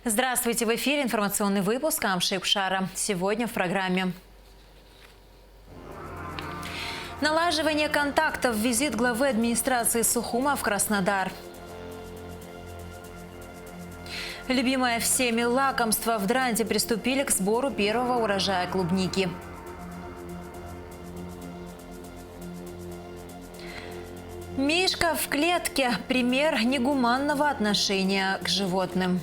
Здравствуйте! В эфире информационный выпуск Амши Пшара. Сегодня в программе. Налаживание контактов, визит главы администрации Сухума в Краснодар. Любимое всеми лакомство. В Дранте приступили к сбору первого урожая клубники. Мишка в клетке – пример негуманного отношения к животным.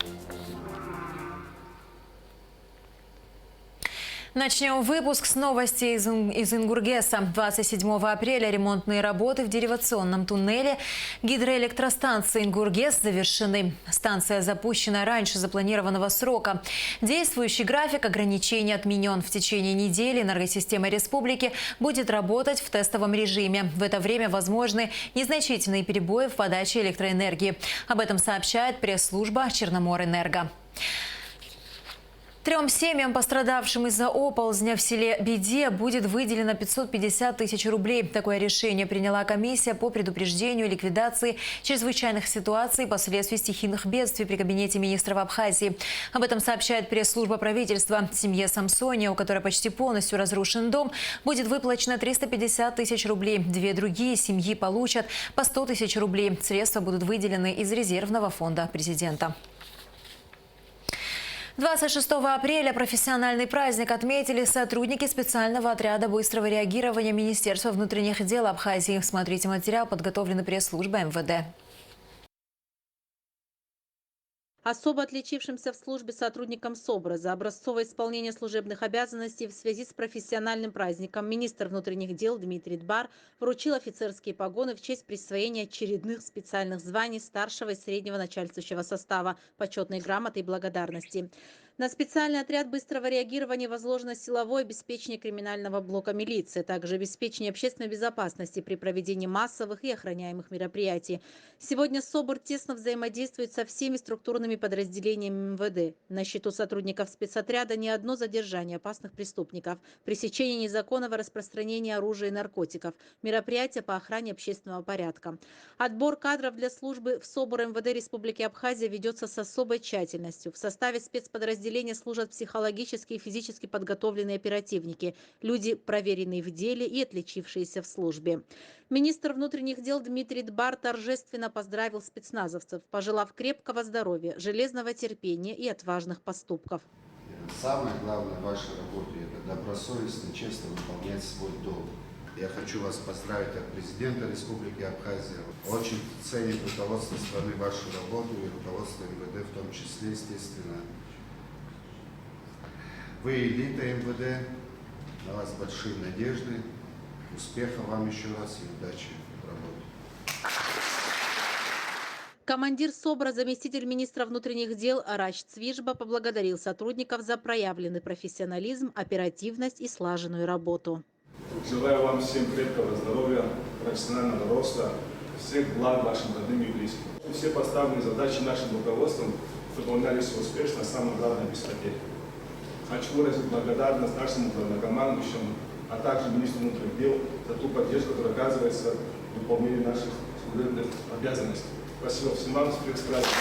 Начнем выпуск с новостей из Ингургеса. 27 апреля ремонтные работы в деривационном туннеле гидроэлектростанции Ингургес завершены. Станция запущена раньше запланированного срока. Действующий график ограничений отменен. В течение недели энергосистема республики будет работать в тестовом режиме. В это время возможны незначительные перебои в подаче электроэнергии. Об этом сообщает пресс-служба Черноморэнерго. 3 семьям, пострадавшим из-за оползня в селе Беде, будет выделено 550 тысяч рублей. Такое решение приняла комиссия по предупреждению и ликвидации чрезвычайных ситуаций последствий стихийных бедствий при кабинете министров Абхазии. Об этом сообщает пресс-служба правительства. Семье Самсония, у которой почти полностью разрушен дом, будет выплачено 350 тысяч рублей. 2 другие семьи получат по 100 тысяч рублей. Средства будут выделены из резервного фонда президента. 26 апреля профессиональный праздник отметили сотрудники специального отряда быстрого реагирования Министерства внутренних дел Абхазии. Смотрите материал, подготовленный пресс-службой МВД. Особо отличившимся в службе сотрудникам СОБРа за образцовое исполнение служебных обязанностей в связи с профессиональным праздником министр внутренних дел Дмитрий Дбар вручил офицерские погоны в честь присвоения очередных специальных званий старшего и среднего начальствующего состава, почетной грамоты и благодарности. На специальный отряд быстрого реагирования возложено силовое обеспечение криминального блока милиции, также обеспечение общественной безопасности при проведении массовых и охраняемых мероприятий. Сегодня СОБР тесно взаимодействует со всеми структурными подразделениями МВД. На счету сотрудников спецотряда не одно задержание опасных преступников, пресечение незаконного распространения оружия и наркотиков, мероприятия по охране общественного порядка. Отбор кадров для службы в СОБР МВД Республики Абхазия ведется с особой тщательностью. В составе спецподразделения служат психологически и физически подготовленные оперативники, люди, проверенные в деле и отличившиеся в службе. Министр внутренних дел Дмитрий Дбар торжественно поздравил спецназовцев, пожелав крепкого здоровья, железного терпения и отважных поступков. Самое главное в вашей работе – это добросовестно, честно выполнять свой долг. Я хочу вас поздравить от президента Республики Абхазия. Очень ценит руководство страны вашу работу и руководство МВД в том числе, естественно. Вы элита МВД, на вас большие надежды. Успехов вам еще раз и удачи в работе. Командир СОБРа, заместитель министра внутренних дел Арач Цвижба поблагодарил сотрудников за проявленный профессионализм, оперативность и слаженную работу. Желаю вам всем крепкого здоровья, профессионального роста, всех благ вашим родным и близким. Все поставленные задачи нашим руководством выполнялись успешно, самое главное без потерь. Хочу выразить благодарность нашему главнокомандующему, а также министру внутренних дел за ту поддержку, которая оказывается в выполнении наших служебных обязанностей. Спасибо всем вам, с праздником.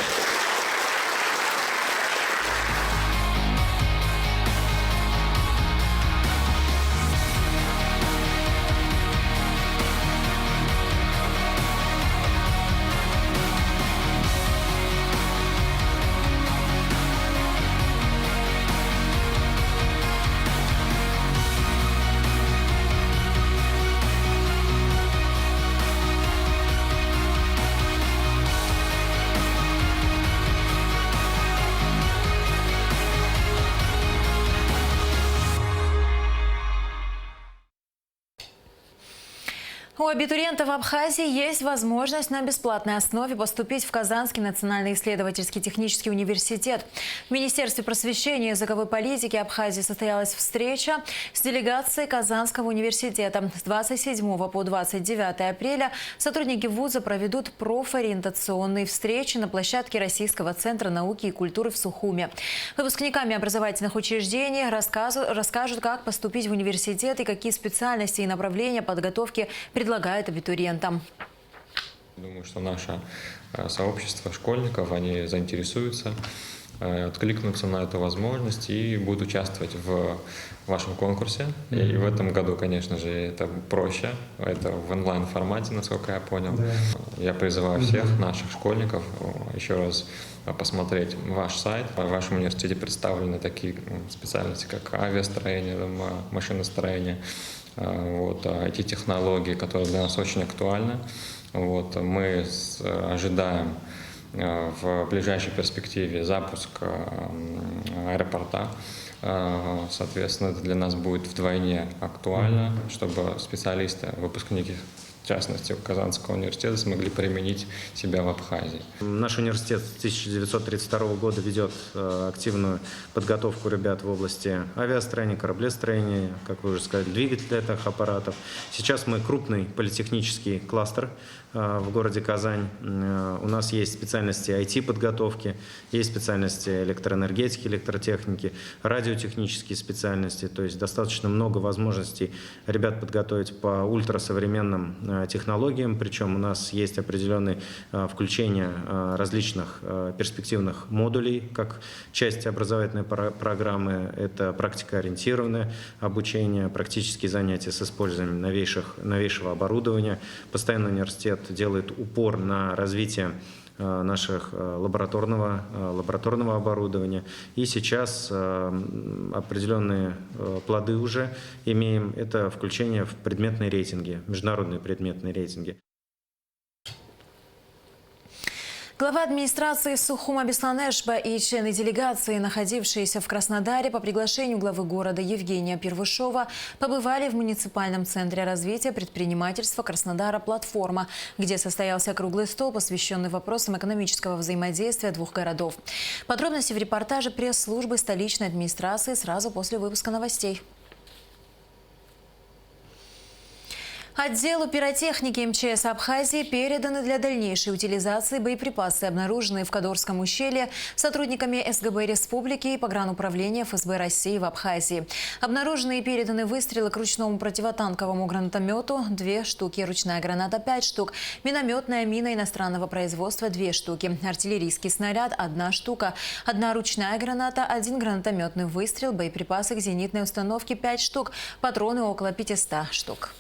У абитуриентов Абхазии есть возможность на бесплатной основе поступить в Казанский национальный исследовательский технический университет. В Министерстве просвещения и языковой политики Абхазии состоялась встреча с делегацией Казанского университета. С 27 по 29 апреля сотрудники вуза проведут профориентационные встречи на площадке Российского центра науки и культуры в Сухуме. Выпускниками образовательных учреждений расскажут, как поступить в университет и какие специальности и направления подготовки предлагают абитуриентам. Думаю, что наше сообщество школьников, они заинтересуются откликнутся на эту возможность и будут участвовать в вашем конкурсе. И в этом году, конечно же, это проще. Это в онлайн-формате, насколько я понял. Я призываю всех наших школьников еще раз посмотреть ваш сайт. В вашем университете представлены такие специальности, как авиастроение, машиностроение, эти технологии, которые для нас очень актуальны. Мы ожидаем в ближайшей перспективе запуск аэропорта. Соответственно, это для нас будет вдвойне актуально, чтобы специалисты, выпускники, в частности, Казанского университета, смогли применить себя в Абхазии. Наш университет с 1932 года ведет активную подготовку ребят в области авиастроения, кораблестроения, как вы уже сказали, двигательных аппаратов. Сейчас мы крупный политехнический кластер в городе Казань. У нас есть специальности IT-подготовки, есть специальности электроэнергетики, электротехники, радиотехнические специальности. То есть достаточно много возможностей ребят подготовить по ультрасовременным технологиям. Причем у нас есть определенное включение различных перспективных модулей, как часть образовательной программы. Это практикоориентированное обучение, практические занятия с использованием новейшего оборудования. Постоянно университет делает упор на развитие наших лабораторного оборудования. И сейчас определенные плоды уже имеем. Это включение в предметные рейтинги, международные предметные рейтинги. Глава администрации Сухума Бесланешба и члены делегации, находившиеся в Краснодаре по приглашению главы города Евгения Первышова, побывали в муниципальном центре развития предпринимательства Краснодара «Платформа», где состоялся круглый стол, посвященный вопросам экономического взаимодействия двух городов. Подробности в репортаже пресс-службы столичной администрации сразу после выпуска новостей. Отделу пиротехники МЧС Абхазии переданы для дальнейшей утилизации боеприпасы, обнаруженные в Кадорском ущелье сотрудниками СГБ Республики и погрануправления ФСБ России в Абхазии. Обнаружены и переданы выстрелы к ручному противотанковому гранатомету – 2 штуки, ручная граната – 5 штук, минометная мина иностранного производства – 2 штуки, артиллерийский снаряд – 1 штука, 1 ручная граната, 1 гранатометный выстрел, боеприпасы к зенитной установке – 5 штук, патроны – около 500 штук.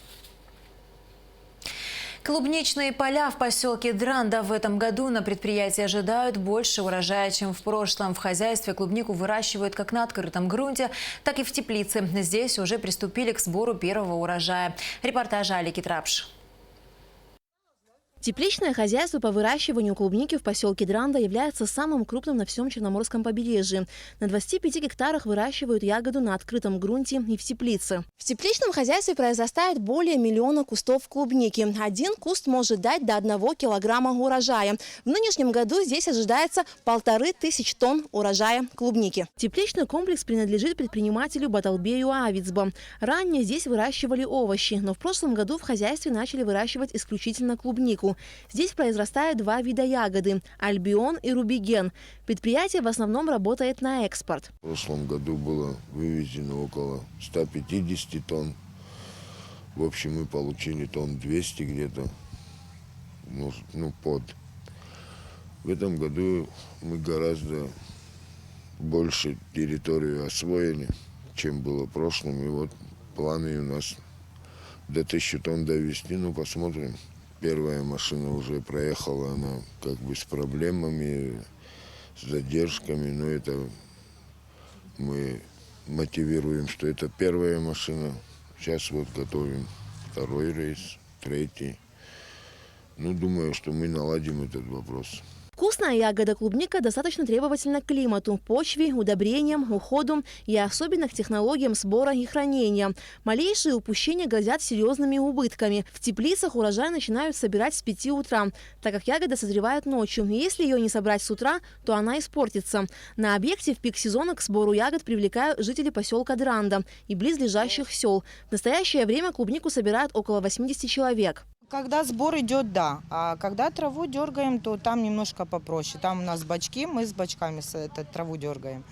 Клубничные поля в поселке Дранда в этом году на предприятии ожидают больше урожая, чем в прошлом. В хозяйстве клубнику выращивают как на открытом грунте, так и в теплице. Здесь уже приступили к сбору первого урожая. Репортаж Алики Трапш. Тепличное хозяйство по выращиванию клубники в поселке Дранда является самым крупным на всем Черноморском побережье. На 25 гектарах выращивают ягоду на открытом грунте и в теплице. В тепличном хозяйстве произрастает более 1 миллиона кустов клубники. Один куст может дать до 1 килограмма урожая. В нынешнем году здесь ожидается 1500 тонн урожая клубники. Тепличный комплекс принадлежит предпринимателю Баталбею Авицба. Ранее здесь выращивали овощи, но в прошлом году в хозяйстве начали выращивать исключительно клубнику. Здесь произрастают 2 вида ягоды – альбион и рубиген. Предприятие в основном работает на экспорт. В прошлом году было вывезено около 150 тонн. В общем, мы получили тонн 200 где-то, под. В этом году мы гораздо больше территорию освоили, чем было в прошлом. И вот планы у нас до 1000 тонн довести, посмотрим. Первая машина уже проехала, она как бы с проблемами, с задержками, но это мы мотивируем, что это первая машина. Сейчас вот готовим 2-й рейс, 3-й. Думаю, что мы наладим этот вопрос. Вкусная ягода клубника достаточно требовательна к климату, почве, удобрениям, уходу и особенных технологиям сбора и хранения. Малейшие упущения грозят серьезными убытками. В теплицах урожай начинают собирать с 5 утра, так как ягода созревает ночью. И если ее не собрать с утра, то она испортится. На объекте в пик сезона к сбору ягод привлекают жители поселка Дранда и близлежащих сел. В настоящее время клубнику собирают около 80 человек. Когда сбор идет, да. А когда траву дергаем, то там немножко попроще. Там у нас бачки, мы с бачками траву дергаем.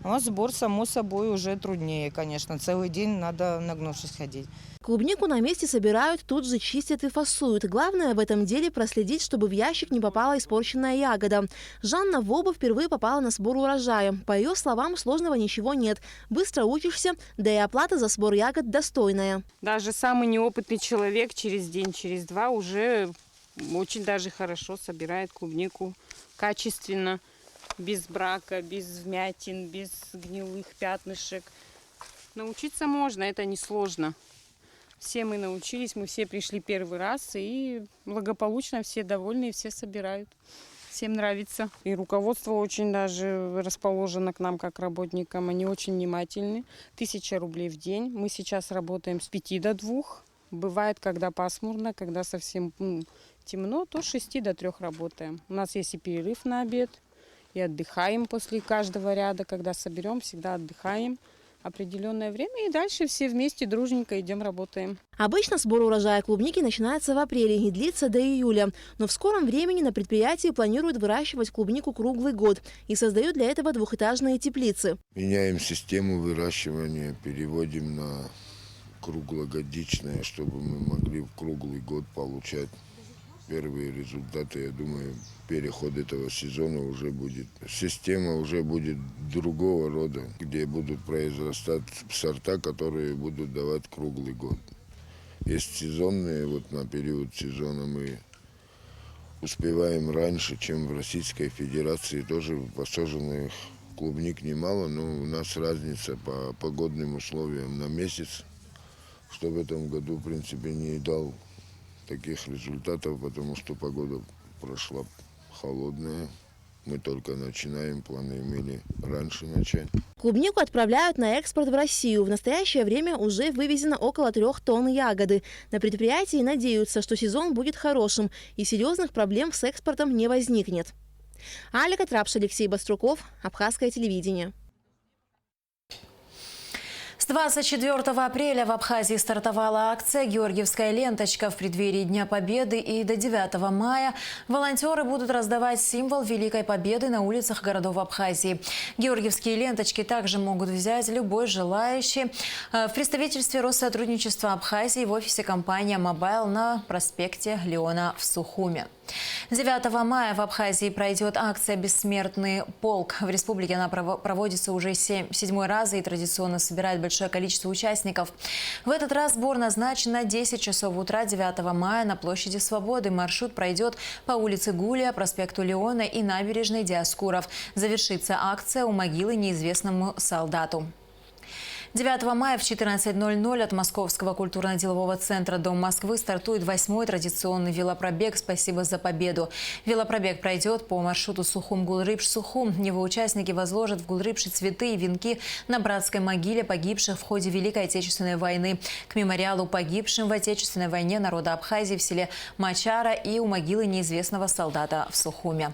А сбор, само собой, уже труднее, конечно. Целый день надо нагнувшись ходить. Клубнику на месте собирают, тут же чистят и фасуют. Главное в этом деле проследить, чтобы в ящик не попала испорченная ягода. Жанна Воба впервые попала на сбор урожая. По ее словам, сложного ничего нет. Быстро учишься, да и оплата за сбор ягод достойная. Даже самый неопытный человек через день, через два уже очень даже хорошо собирает клубнику качественно, без брака, без вмятин, без гнилых пятнышек. Научиться можно, это несложно. Все мы научились, мы все пришли первый раз, и благополучно все довольны, все собирают. Всем нравится. И руководство очень даже расположено к нам как работникам. Они очень внимательны. 1000 рублей в день. Мы сейчас работаем с 5 до 2. Бывает, когда пасмурно, когда совсем темно, то с 6 до 3 работаем. У нас есть и перерыв на обед, и отдыхаем после каждого ряда. Когда соберем, всегда отдыхаем определенное время, и дальше все вместе дружненько идем работаем. Обычно сбор урожая клубники начинается в апреле и длится до июля. Но в скором времени на предприятии планируют выращивать клубнику круглый год и создают для этого двухэтажные теплицы. Меняем систему выращивания, переводим на круглогодичное, чтобы мы могли в круглый год получать первые результаты. Я думаю, переход этого сезона уже будет. Система уже будет другого рода, где будут произрастать сорта, которые будут давать круглый год. Есть сезонные, вот на период сезона мы успеваем раньше, чем в Российской Федерации. Тоже посаженных клубник немало, но у нас разница по погодным условиям на месяц, что в этом году, в принципе, не дал таких результатов, потому что погода прошла холодная. Мы только начинаем, планы имели раньше начать. Клубнику отправляют на экспорт в Россию. В настоящее время уже вывезено около 3 тонн ягоды. На предприятии надеются, что сезон будет хорошим и серьезных проблем с экспортом не возникнет. Алика Трапш, Алексей Баструков, Абхазское телевидение. С 24 апреля в Абхазии стартовала акция «Георгиевская ленточка». В преддверии Дня Победы и до 9 мая волонтеры будут раздавать символ Великой Победы на улицах городов Абхазии. Георгиевские ленточки также могут взять любой желающий в представительстве Россотрудничества Абхазии в офисе компании «Мобайл» на проспекте Леона в Сухуме. 9 мая в Абхазии пройдет акция «Бессмертный полк». В республике она проводится уже 7-й раз и традиционно собирает большое количество участников. В этот раз сбор назначен на 10 часов утра 9 мая на площади Свободы. Маршрут пройдет по улице Гулия, проспекту Леона и набережной Диаскуров. Завершится акция у могилы неизвестному солдату. 9 мая в 14:00 от Московского культурно-делового центра «Дом Москвы» стартует 8-й традиционный велопробег «Спасибо за победу». Велопробег пройдет по маршруту Сухум-Гулрипш-Сухум. Его участники возложат в Гулрипше цветы и венки на братской могиле погибших в ходе Великой Отечественной войны, к мемориалу погибшим в Отечественной войне народа Абхазии в селе Мачара и у могилы неизвестного солдата в Сухуме.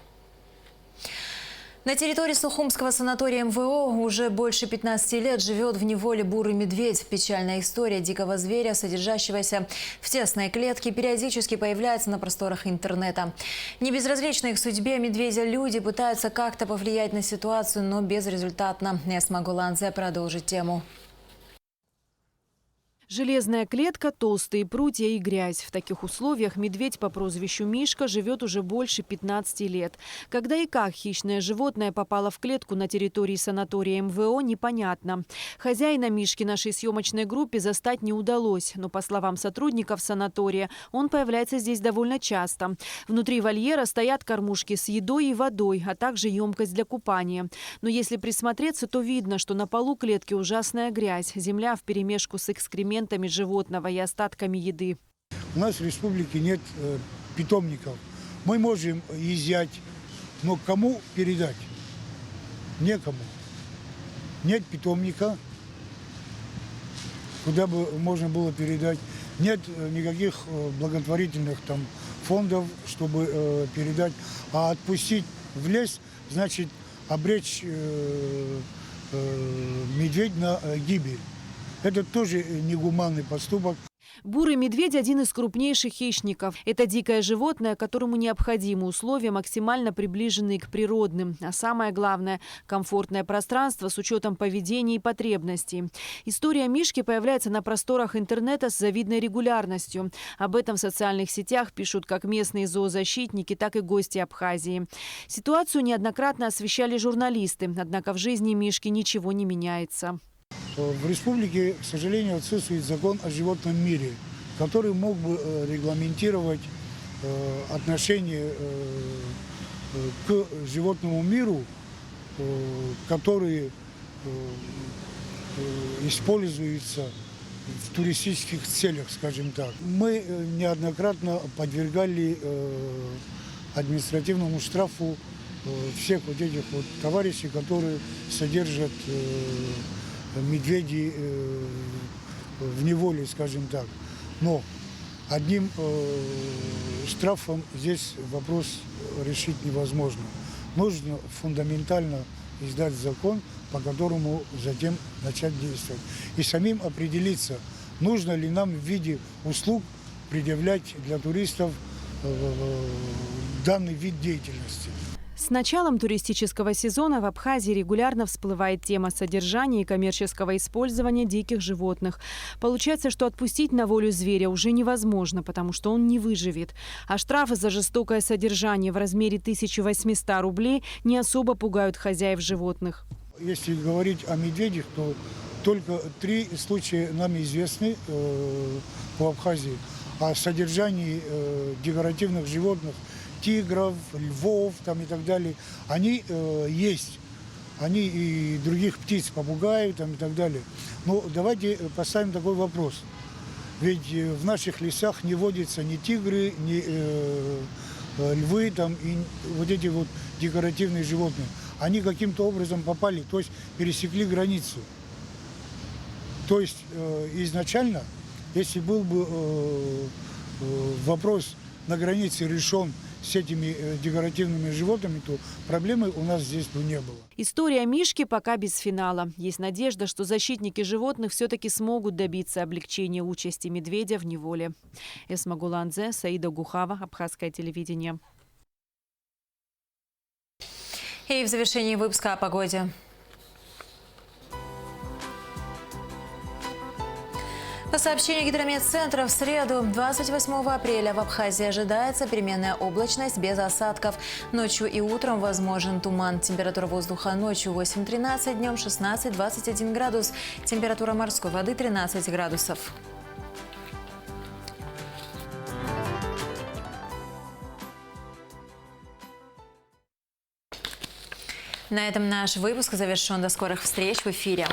На территории Сухумского санатория МВО уже больше 15 лет живет в неволе бурый медведь. Печальная история дикого зверя, содержащегося в тесной клетке, периодически появляется на просторах интернета. Небезразличны их судьбе медведя люди пытаются как-то повлиять на ситуацию, но безрезультатно. Эсма Гуланзе продолжит тему. Железная клетка, толстые прутья и грязь. В таких условиях медведь по прозвищу Мишка живет уже больше 15 лет. Когда и как хищное животное попало в клетку на территории санатория МВО, непонятно. Хозяина Мишки нашей съемочной группе застать не удалось. Но, по словам сотрудников санатория, он появляется здесь довольно часто. Внутри вольера стоят кормушки с едой и водой, а также емкость для купания. Но если присмотреться, то видно, что на полу клетки ужасная грязь. Земля вперемешку с экскрементами животного и остатками еды. У нас в республике нет питомников. Мы можем изъять, но кому передать? Некому. Нет питомника, куда бы можно было передать. Нет никаких благотворительных там фондов, чтобы передать. А отпустить в лес, значит, обречь медведь на гибель. Это тоже негуманный поступок. Бурый медведь – один из крупнейших хищников. Это дикое животное, которому необходимы условия, максимально приближенные к природным. А самое главное – комфортное пространство с учетом поведения и потребностей. История Мишки появляется на просторах интернета с завидной регулярностью. Об этом в социальных сетях пишут как местные зоозащитники, так и гости Абхазии. Ситуацию неоднократно освещали журналисты. Однако в жизни Мишки ничего не меняется. В республике, к сожалению, отсутствует закон о животном мире, который мог бы регламентировать отношение к животному миру, который используется в туристических целях, скажем так. Мы неоднократно подвергали административному штрафу всех вот этих вот товарищей, которые содержат медведей в неволе, скажем так. Но одним штрафом здесь вопрос решить невозможно. Нужно фундаментально издать закон, по которому затем начать действовать. И самим определиться, нужно ли нам в виде услуг предъявлять для туристов данный вид деятельности. С началом туристического сезона в Абхазии регулярно всплывает тема содержания и коммерческого использования диких животных. Получается, что отпустить на волю зверя уже невозможно, потому что он не выживет. А штрафы за жестокое содержание в размере 1800 рублей не особо пугают хозяев животных. Если говорить о медведях, то только 3 случая нам известны по Абхазии о содержании декоративных животных, тигров, львов там и так далее, они есть. Они и других птиц, попугаев там и так далее. Но давайте поставим такой вопрос. Ведь в наших лесах не водятся ни тигры, ни львы там, и вот эти вот декоративные животные. Они каким-то образом попали, то есть пересекли границу. То есть изначально, если был бы вопрос на границе решен с этими декоративными животными, то проблемы у нас здесь бы не было. История Мишки пока без финала. Есть надежда, что защитники животных все-таки смогут добиться облегчения участи медведя в неволе. Эсма Гуланзе, Саида Гухава, Абхазское телевидение. И в завершении выпуска о погоде. По сообщению Гидрометцентра, в среду, 28 апреля, в Абхазии ожидается переменная облачность без осадков. Ночью и утром возможен туман. Температура воздуха ночью 8-13, днем 16-21 градус. Температура морской воды 13 градусов. На этом наш выпуск завершен. До скорых встреч в эфире.